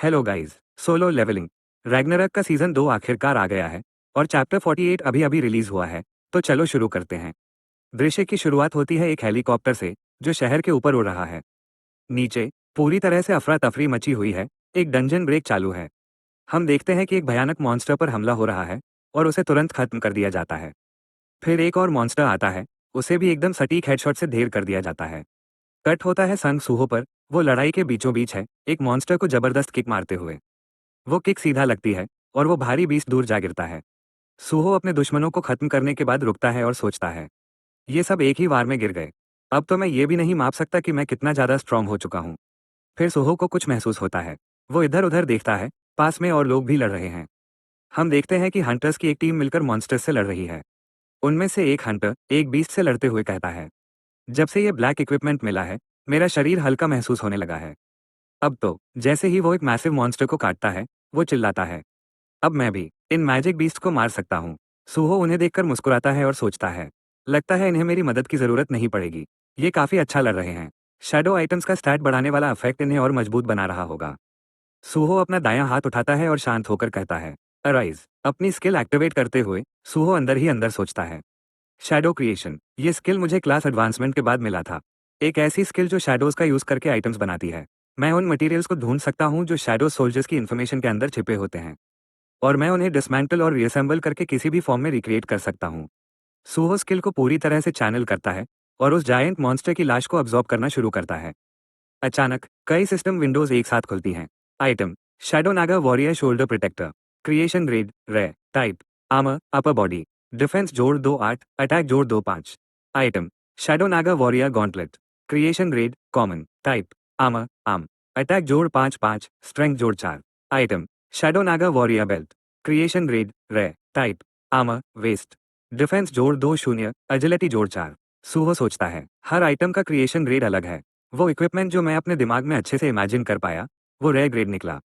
Hello guys, solo levelling Ragnarok का season 2 आखिरकार आ गया है और चैप्टर 48 अभी अभी रिलीज हुआ है। तो चलो शुरू करते हैं। दृश्य की शुरुआत होती है एक हेलीकॉप्टर से जो शहर के ऊपर उड़ रहा है। नीचे पूरी तरह से अफरा तफरी मची हुई है। एक डंजन ब्रेक चालू है। हम देखते हैं कि एक भयानक मॉन्स्टर पर हमला हो रहा है और उसे तुरंत खत्म कर दिया जाता है। फिर एक और मॉन्स्टर आता है, उसे भी एकदम सटीक हेडशॉट से ढेर कर दिया जाता है। कट होता है संग सूहो पर। वो लड़ाई के बीचों बीच है, एक मॉन्स्टर को जबरदस्त किक मारते हुए। वो किक सीधा लगती है और वो भारी बीस्ट दूर जा गिरता है। सूहो अपने दुश्मनों को खत्म करने के बाद रुकता है और सोचता है, ये सब एक ही वार में गिर गए। अब तो मैं ये भी नहीं माप सकता कि मैं कितना ज़्यादा स्ट्रांग हो चुका हूँ। फिर सूहो को कुछ महसूस होता है। वो इधर उधर देखता है, पास में और लोग भी लड़ रहे हैं। हम देखते हैं कि हंटर्स की एक टीम मिलकर मॉन्स्टर्स से लड़ रही है। उनमें से एक हंटर एक बीस्ट से लड़ते हुए कहता है, जब से ये ब्लैक इक्विपमेंट मिला है मेरा शरीर हल्का महसूस होने लगा है। अब तो जैसे ही वो एक मैसिव मॉन्स्टर को काटता है, वो चिल्लाता है, अब मैं भी इन मैजिक बीस्ट को मार सकता हूँ। सूहो उन्हें देखकर मुस्कुराता है और सोचता है, लगता है इन्हें मेरी मदद की जरूरत नहीं पड़ेगी। ये काफी अच्छा लड़ रहे हैं। शैडो आइटम्स का स्टैट बढ़ाने वाला इफेक्ट इन्हें और मजबूत बना रहा होगा। सूहो अपना दायां हाथ उठाता है और शांत होकर कहता है, अराइज। अपनी स्किल एक्टिवेट करते हुए सूहो अंदर ही अंदर सोचता है, शैडो क्रिएशन, ये स्किल मुझे क्लास एडवांसमेंट के बाद मिला था। एक ऐसी स्किल जो शैडोज का यूज करके आइटम्स बनाती है। मैं उन मटेरियल्स को ढूंढ सकता हूँ जो शैडो सोल्जर्स की इन्फॉर्मेशन के अंदर छिपे होते हैं, और मैं उन्हें डिसमेंटल और रीअसेंबल करके किसी भी फॉर्म में रिक्रिएट कर सकता हूँ। सूहो स्किल को पूरी तरह से चैनल करता है और उस जायंट मॉन्स्टर की लाश को अब्जॉर्ब करना शुरू करता है। अचानक कई सिस्टम विंडोज एक साथ खुलती हैं। Item, shadow Naga warrior shoulder protector, creation grade rare type, armour upper body, defence जोड़ 2 8, अटैक जोड़ 2 5। Item, shadow Naga warrior gauntlet, creation grade common, type armour arm, attack जोड़ 5 5, स्ट्रेंथ जोड़ 4। Item, shadow Naga warrior belt, creation grade rare type armour waist, defence जोड़ 2 0, agility जोड़ 4। Suho सोचता है, हर item का क्रिएशन ग्रेड अलग है। वो इक्विपमेंट जो मैं अपने दिमाग में अच्छे से इमेजिन कर पाया, वो रेयर ग्रेड निकला।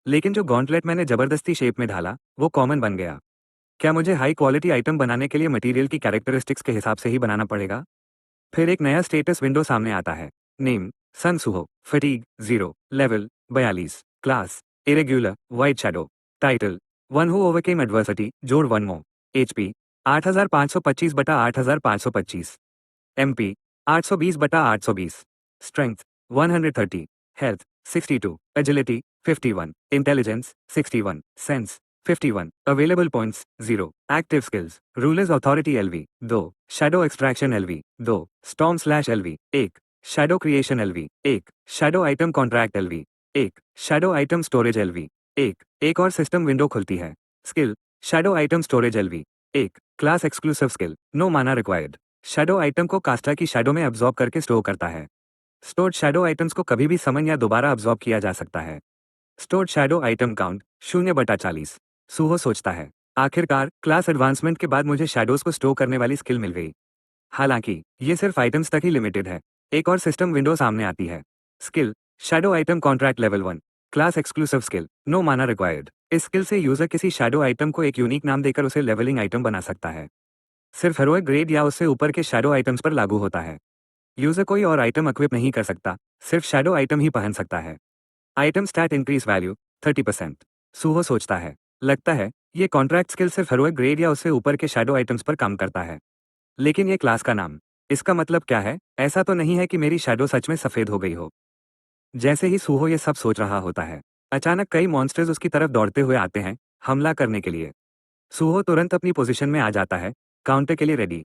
लेकिन जो गॉन्टलेट मैंने जबरदस्ती शेप में ढाला, वो कॉमन बन गया। क्या मुझे हाई क्वालिटी आइटम बनाने के लिए मटेरियल की कैरेक्टरिस्टिक्स के हिसाब से ही बनाना पड़ेगा? फिर एक नया स्टेटस विंडो सामने आता है। Name, Sung Suho, fatigue 0, level 42, class irregular white shadow, title one who overcame adversity जोड़ 1 मो, एचपी 8525 बटा 8525, एमपी 820 बटा 820, strength 130, health 62, agility 51, intelligence 61, sense 51, available points 0, active skills, rulers authority LV 2, shadow extraction LV 2, storm slash LV 1, shadow creation LV 1, shadow item contract LV 1, shadow item storage LV 1। एक और system window खुलती है। Skill, shadow item storage LV 1, class exclusive skill, no mana required. Shadow item को caster की shadow में absorb करके store करता है। स्टोर्ड शैडो आइटम्स को कभी भी समन या दोबारा अब्जॉर्ब किया जा सकता है। Stored shadow item count 0/40। सूहो सोचता है, आखिरकार क्लास एडवांसमेंट के बाद मुझे शैडोज को स्टोर करने वाली स्किल मिल गई। हालांकि ये सिर्फ आइटम्स तक ही लिमिटेड है। एक और सिस्टम विंडो सामने आती है। Skill, shadow item contract level 1, class exclusive skill, no mana required. इस स्किल से यूजर किसी शैडो आइटम को एक यूनिक नाम देकर उसे लेवलिंग आइटम बना सकता है। सिर्फ हेरोइक ग्रेड या उससे ऊपर के शैडो आइटम्स पर लागू होता है। यूजर कोई और आइटम इक्विप नहीं कर सकता, सिर्फ शैडो आइटम ही पहन सकता है। Item stat increase value 30%। Suho सोचता है, लगता है ये कॉन्ट्रैक्ट स्किल सिर्फ हेरोइक ग्रेड या उससे ऊपर के शैडो आइटम्स पर काम करता है। लेकिन ये क्लास का नाम, इसका मतलब क्या है? ऐसा तो नहीं है कि मेरी शैडो सच में सफेद हो गई हो। जैसे ही सूहो ये सब सोच रहा होता है, अचानक कई मॉन्स्टर्स उसकी तरफ दौड़ते हुए आते हैं, हमला करने के लिए। सूहो तुरंत अपनी पोजीशन में आ जाता है, काउंटर के लिए रेडी।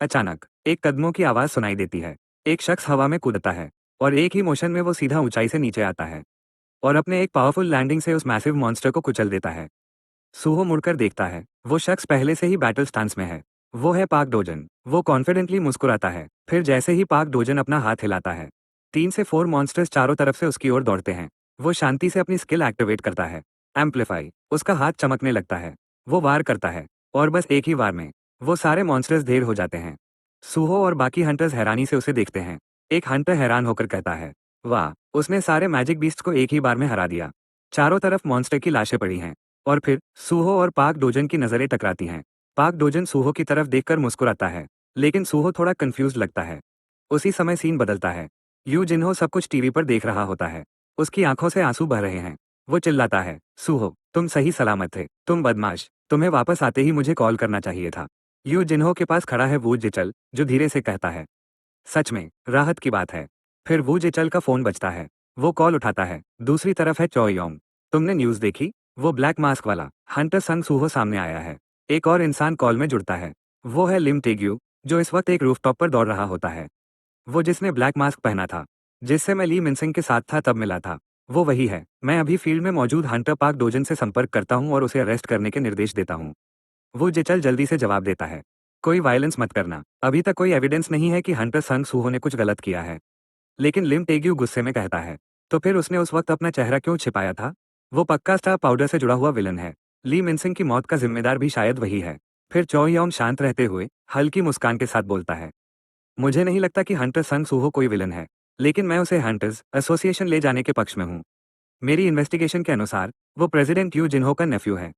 अचानक एक कदमों की आवाज सुनाई देती है। एक शख्स हवा में कूदता है और एक ही मोशन में वो सीधा ऊंचाई से नीचे आता है और अपने एक पावरफुल लैंडिंग से उस मैसिव मॉन्स्टर को कुचल देता है। सूहो मुड़कर देखता है, वो शख्स पहले से ही बैटल स्टांस में है। वो है पाक डोजन। वो कॉन्फिडेंटली मुस्कुराता है। फिर जैसे ही पाक डोजन अपना हाथ हिलाता है, 3 से 4 मॉन्स्टर्स चारों तरफ से उसकी ओर दौड़ते हैं। वो शांति से अपनी स्किल एक्टिवेट करता है। एम्पलीफाई, उसका हाथ चमकने लगता है। वो वार करता है और बस एक ही वार में वो सारे मॉन्स्टर्स ढेर हो जाते हैं। सूहो और बाकी हंटर्स हैरानी से उसे देखते हैं। एक हंटर हैरान होकर कहता है, वाह, उसने सारे मैजिक बीस्ट्स को एक ही बार में हरा दिया। चारों तरफ मॉन्स्टर की लाशें पड़ी हैं। और फिर सूहो और पाक डोजन की नजरें टकराती हैं। पाक डोजन सूहो की तरफ देखकर मुस्कुराता है, लेकिन सूहो थोड़ा कंफ्यूज लगता है। उसी समय सीन बदलता है। यू जिन्हो सब कुछ टीवी पर देख रहा होता है। उसकी आंखों से आंसू बह रहे हैं। वो चिल्लाता है, सुहो, तुम सही सलामत थे, तुम बदमाश, तुम्हें वापस आते ही मुझे कॉल करना चाहिए था। यू जिन्हो के पास खड़ा है वू जिचल, जो धीरे से कहता है, सच में, राहत की बात है। फिर वू जिचल का फोन बजता है। वो कॉल उठाता है। दूसरी तरफ है चोयोंग। तुमने न्यूज़ देखी? वो ब्लैक मास्क वाला हंटर संग सूहो सामने आया है। एक और इंसान कॉल में जुड़ता है। वो है लिम टेग्यू, जो इस वक्त एक रूफटॉप पर दौड़ रहा होता है। वो जिसने ब्लैक मास्क पहना था, जिससे मैं ली मिनसिंग के साथ था तब मिला था, वो वही है। मैं अभी फील्ड में मौजूद हंटर पार्क डोजन से संपर्क करता हूँ और उसे अरेस्ट करने के निर्देश देता हूँ। वो जिचल जल्दी से जवाब देता है, कोई वायलेंस मत करना, अभी तक कोई एविडेंस नहीं है कि हंटर संग सूहो ने कुछ गलत किया है। लेकिन लिम टेग्यू गुस्से में कहता है, तो फिर उसने उस वक्त अपना चेहरा क्यों छिपाया था? वो पक्का स्टार पाउडर से जुड़ा हुआ विलन है। ली मिनसिंग की मौत का जिम्मेदार भी शायद वही है। फिर चो यौन शांत रहते हुए हल्की मुस्कान के साथ बोलता है, मुझे नहीं लगता कि हंटर संग सूहो कोई विलन है, लेकिन मैं उसे हंटर्स एसोसिएशन ले जाने के पक्ष में हूँ। मेरी इन्वेस्टिगेशन के अनुसार वो प्रेसिडेंट यू जिन्हो का नेफ्यू है,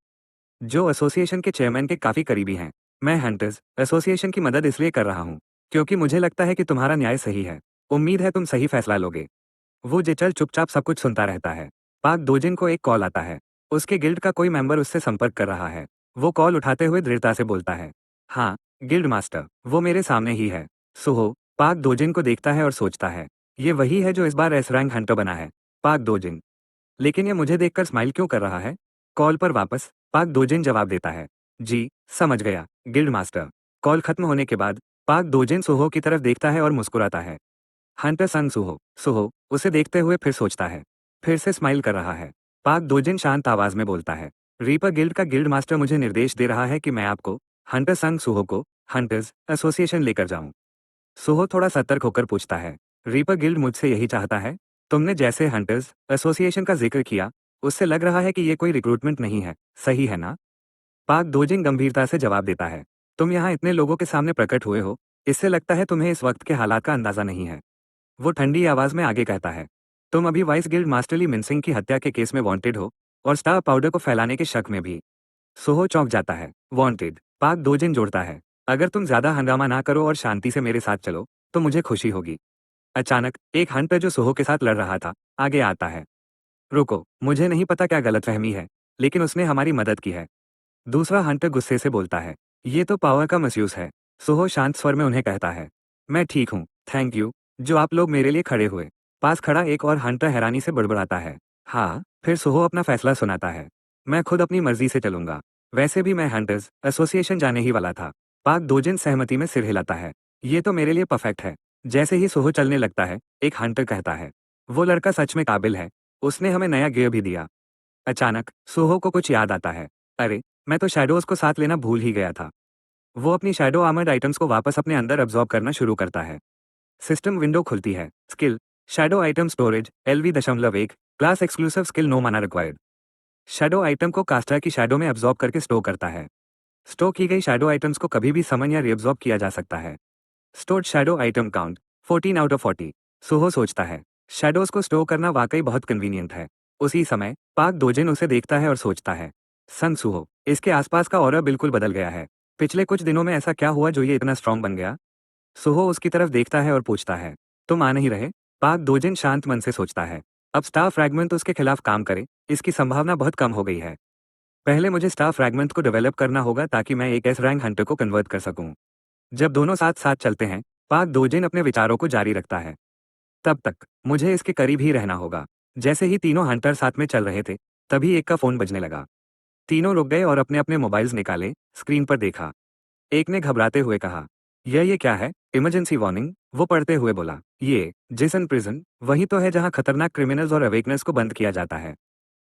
जो एसोसिएशन के चेयरमैन के काफी करीबी हैं। मैं हंटर्स एसोसिएशन की मदद इसलिए कर रहा हूँ, क्योंकि मुझे लगता है कि तुम्हारा न्याय सही है। उम्मीद है तुम सही फैसला लोगे। वो जिचल चुपचाप सब कुछ सुनता रहता है। पाक दोजिन को एक कॉल आता है। उसके गिल्ड का कोई मेंबर उससे संपर्क कर रहा है। वो कॉल उठाते हुए दृढ़ता से बोलता है, हाँ, गिल्ड मास्टर, वो मेरे सामने ही है। सुहो, पाक दोजिन को देखता है और सोचता है, ये वही है जो इस बार एस रैंक हंटर बना है। पाक दोजिन, लेकिन ये मुझे देखकर स्माइल क्यों कर रहा है? कॉल पर वापस पाक दोजिन जवाब देता है, जी, समझ गया, गिल्ड मास्टर। कॉल खत्म होने के बाद पाक दोजिन सुहो की तरफ देखता है और मुस्कुराता है। हंटर संग सुहो, सुहो उसे देखते हुए फिर सोचता है, फिर से स्माइल कर रहा है। पाक दोजिन शांत आवाज में बोलता है, रीपर गिल्ड का गिल्ड मास्टर मुझे निर्देश दे रहा है कि मैं आपको, हंटर संग सुहो को, हंटर्स एसोसिएशन लेकर जाऊं। सुहो थोड़ा सतर्क होकर पूछता है, रीपर गिल्ड मुझसे यही चाहता है? तुमने जैसे हंटर्स एसोसिएशन का जिक्र किया, उससे लग रहा है कि ये कोई रिक्रूटमेंट नहीं है, सही है ना? पाक दोजिन गंभीरता से जवाब देता है, तुम यहाँ इतने लोगों के सामने प्रकट हुए हो, इससे लगता है तुम्हें इस वक्त के हालात का अंदाजा नहीं है। वो ठंडी आवाज में आगे कहता है, तुम अभी वाइस गिल्ड मास्टर ली मिनसिंग की हत्या के केस में वांटेड हो, और स्टार पाउडर को फैलाने के शक में भी। सोहो चौंक जाता है। वांटेड? पाक दोजिन जोड़ता है, अगर तुम ज्यादा हंगामा ना करो और शांति से मेरे साथ चलो, तो मुझे खुशी होगी। अचानक एक हंटर जो सोहो के साथ लड़ रहा था, आगे आता है। रुको, मुझे नहीं पता क्या गलतफहमी है, लेकिन उसने हमारी मदद की है। दूसरा हंटर गुस्से से बोलता है, ये तो पावर का मिसयूज है। सोहो शांत स्वर में उन्हें कहता है, मैं ठीक हूँ, थैंक यू, जो आप लोग मेरे लिए खड़े हुए। पास खड़ा एक और हंटर हैरानी से बड़बड़ाता है, हाँ, फिर सोहो अपना फैसला सुनाता है, मैं खुद अपनी मर्जी से चलूंगा। वैसे भी मैं हंटर्स एसोसिएशन जाने ही वाला था। पाक दोजिन सहमति में सिर हिलाता है, ये तो मेरे लिए परफेक्ट है। जैसे ही सोहो चलने लगता है, एक हंटर कहता है, वो लड़का सच में काबिल है, उसने हमें नया गियर भी दिया। अचानक सोहो को कुछ याद आता है, अरे, मैं तो शैडोज को साथ लेना भूल ही गया था। वो अपनी शैडो आर्मर्ड आइटम्स को वापस अपने अंदर अब्सॉर्ब करना शुरू करता है। सिस्टम विंडो खुलती है। Skill, shadow item storage, LV.1, class exclusive skill no mana required. Shadow item को कास्टर की शैडो में अब्सॉर्ब करके स्टोर करता है। स्टोर की गई शैडो आइटम्स को कभी भी समन या रीअब्सॉर्ब किया जा सकता है। Stored shadow item count 14 out of 40। Soho सोचता है, शैडोज को स्टोर करना वाकई बहुत कन्वीनियंट है। उसी समय पाक दोजिन उसे देखता है और सोचता है, सन सुहो, इसके आसपास का ऑरा बिल्कुल बदल गया है। पिछले कुछ दिनों में ऐसा क्या हुआ जो ये इतना स्ट्रांग बन गया? सुहो उसकी तरफ देखता है और पूछता है, तुम आ नहीं रहे? पाक दोजिन शांत मन से सोचता है, अब स्टार फ्रैगमेंट उसके खिलाफ काम करे, इसकी संभावना बहुत कम हो गई है। पहले मुझे स्टार फ्रैगमेंट को डेवलप करना होगा ताकि मैं एक एस रैंक हंटर को कन्वर्ट कर सकूं। जब दोनों साथ साथ चलते हैं, पाक दोजिन अपने विचारों को जारी रखता है, तब तक मुझे इसके करीब ही रहना होगा। जैसे ही तीनों हंटर साथ में चल रहे थे, तभी एक का फोन बजने लगा। तीनों रुक गए और अपने अपने मोबाइल्स निकाले, स्क्रीन पर देखा। एक ने घबराते हुए कहा, ये क्या है? Emergency warning. वो पढ़ते हुए बोला, ये जेसन प्रिजन वही तो है जहां खतरनाक क्रिमिनल्स और अवेकनर्स को बंद किया जाता है।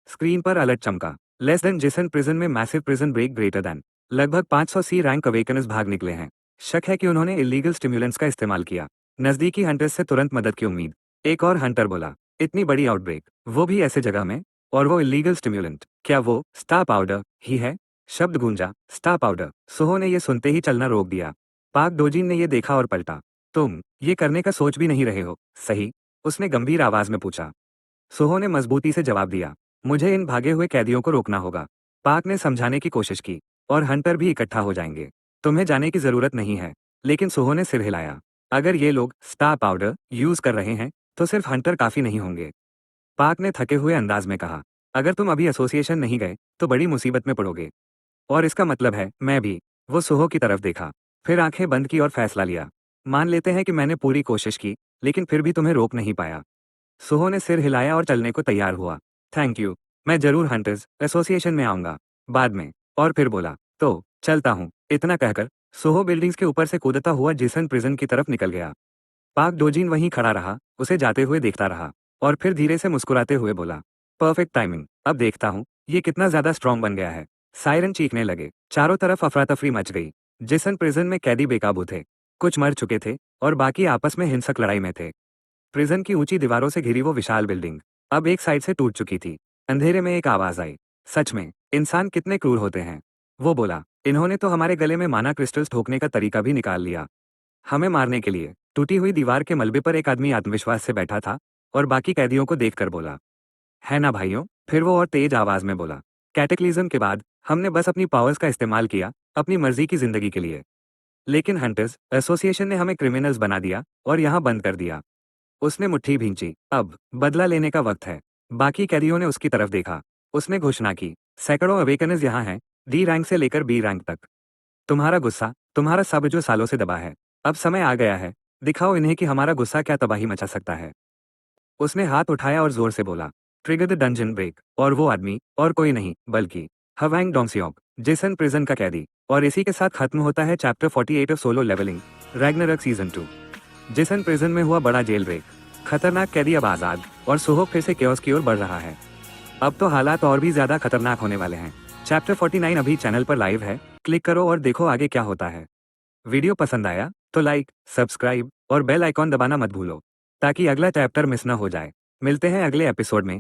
स्क्रीन पर अलर्ट चमका, लेस देन जेसन प्रिजन में massive prison break greater than. लगभग 500 सी रैंक अवेकनर्स भाग निकले हैं। शक है कि उन्होंने इलीगल स्टिमुलेंट्स का इस्तेमाल किया। नजदीकी हंटर्स से तुरंत मदद की उम्मीद। एक और हंटर बोला, इतनी बड़ी आउटब्रेक, वो भी ऐसे जगह में, और वो इलीगल स्टिमुलेंट, क्या वो स्टार पाउडर ही है? शब्द गूंजा, स्टार पाउडर। सोहो ने ये सुनते ही चलना रोक दिया। पाक दोजिन ने ये देखा और पलटा। तुम ये करने का सोच भी नहीं रहे हो, सही? उसने गंभीर आवाज में पूछा। सोहो ने मजबूती से जवाब दिया, मुझे इन भागे हुए कैदियों को रोकना होगा। पाक ने समझाने की कोशिश की, और हंटर भी इकट्ठा हो जाएंगे। तुम्हें जाने की जरूरत नहीं है। लेकिन सोहो ने सिर हिलाया, अगर ये लोग स्टार पाउडर यूज कर रहे हैं, तो सिर्फ हंटर काफी नहीं होंगे। पाक ने थके हुए अंदाज में कहा, अगर तुम अभी एसोसिएशन नहीं गए तो बड़ी मुसीबत में पड़ोगे। और इसका मतलब है मैं भी। वो सुहो की तरफ देखा, फिर आंखें बंद की और फैसला लिया। मान लेते हैं कि मैंने पूरी कोशिश की, लेकिन फिर भी तुम्हें रोक नहीं पाया। सुहो ने सिर हिलाया और चलने को तैयार हुआ। थैंक यू, मैं जरूर हंटर्स एसोसिएशन में आऊंगा, बाद में। और फिर बोला, तो चलता हूँ। इतना कहकर सुहो बिल्डिंग्स के ऊपर से कूदता हुआ जिसन प्रिजन की तरफ निकल गया। पाक डोजिन वहीं खड़ा रहा, उसे जाते हुए देखता रहा। और फिर धीरे से मुस्कुराते हुए बोला, परफेक्ट टाइमिंग, अब देखता हूँ ये कितना ज्यादा स्ट्रांग बन गया है। सायरन चीखने लगे, चारों तरफ अफरा तफरी मच गई। जिसन प्रिजन में कैदी बेकाबू थे, कुछ मर चुके थे और बाकी आपस में हिंसक लड़ाई में थे। प्रिजन की ऊंची दीवारों से घिरी वो विशाल बिल्डिंग अब एक साइड से टूट चुकी थी। अंधेरे में एक आवाज आई, सच में इंसान कितने क्रूर होते हैं। वो बोला, इन्होंने तो हमारे गले में माना क्रिस्टल्स ठोकने का तरीका भी निकाल लिया, हमें मारने के लिए। टूटी हुई दीवार के मलबे पर एक आदमी आत्मविश्वास से बैठा था और बाकी कैदियों को देखकर बोला, है ना भाइयों। फिर वो और तेज आवाज में बोला, कैटेक्लिज्म के बाद हमने बस अपनी पावर्स का इस्तेमाल किया अपनी मर्जी की जिंदगी के लिए, लेकिन हंटर्स एसोसिएशन ने हमें क्रिमिनल्स बना दिया और यहाँ बंद कर दिया। उसने मुट्ठी भींची, अब बदला लेने का वक्त है। बाकी कैदियों ने उसकी तरफ देखा। उसने घोषणा की, सैकड़ों अवेकनर्स यहाँ हैं, डी रैंक से लेकर बी रैंक तक। तुम्हारा गुस्सा, तुम्हारा सब जो सालों से दबा है, अब समय आ गया है। दिखाओ इन्हें कि हमारा गुस्सा क्या तबाही मचा सकता है। उसने हाथ उठाया और जोर से बोला, ट्रिगर द डंजन ब्रेक। और वो आदमी और कोई नहीं बल्कि हवैंग डोंगसियोक, जेसन प्रिजन का कैदी। और इसी के साथ खत्म होता है chapter 48 of solo levelling Ragnarok season 2। Jason prison में हुआ बड़ा जेल ब्रेक, खतरनाक कैदी अब आजाद और सुहो फिर से केओस की ओर बढ़ रहा है। अब तो हालात और भी ज्यादा खतरनाक होने वाले हैं। चैप्टर 49 अभी चैनल पर लाइव है, क्लिक करो और देखो आगे क्या होता है। वीडियो पसंद आया तो लाइक, सब्सक्राइब और बेल आइकॉन दबाना मत भूलो, ताकि अगला चैप्टर मिस ना हो जाए। मिलते हैं अगले एपिसोड में।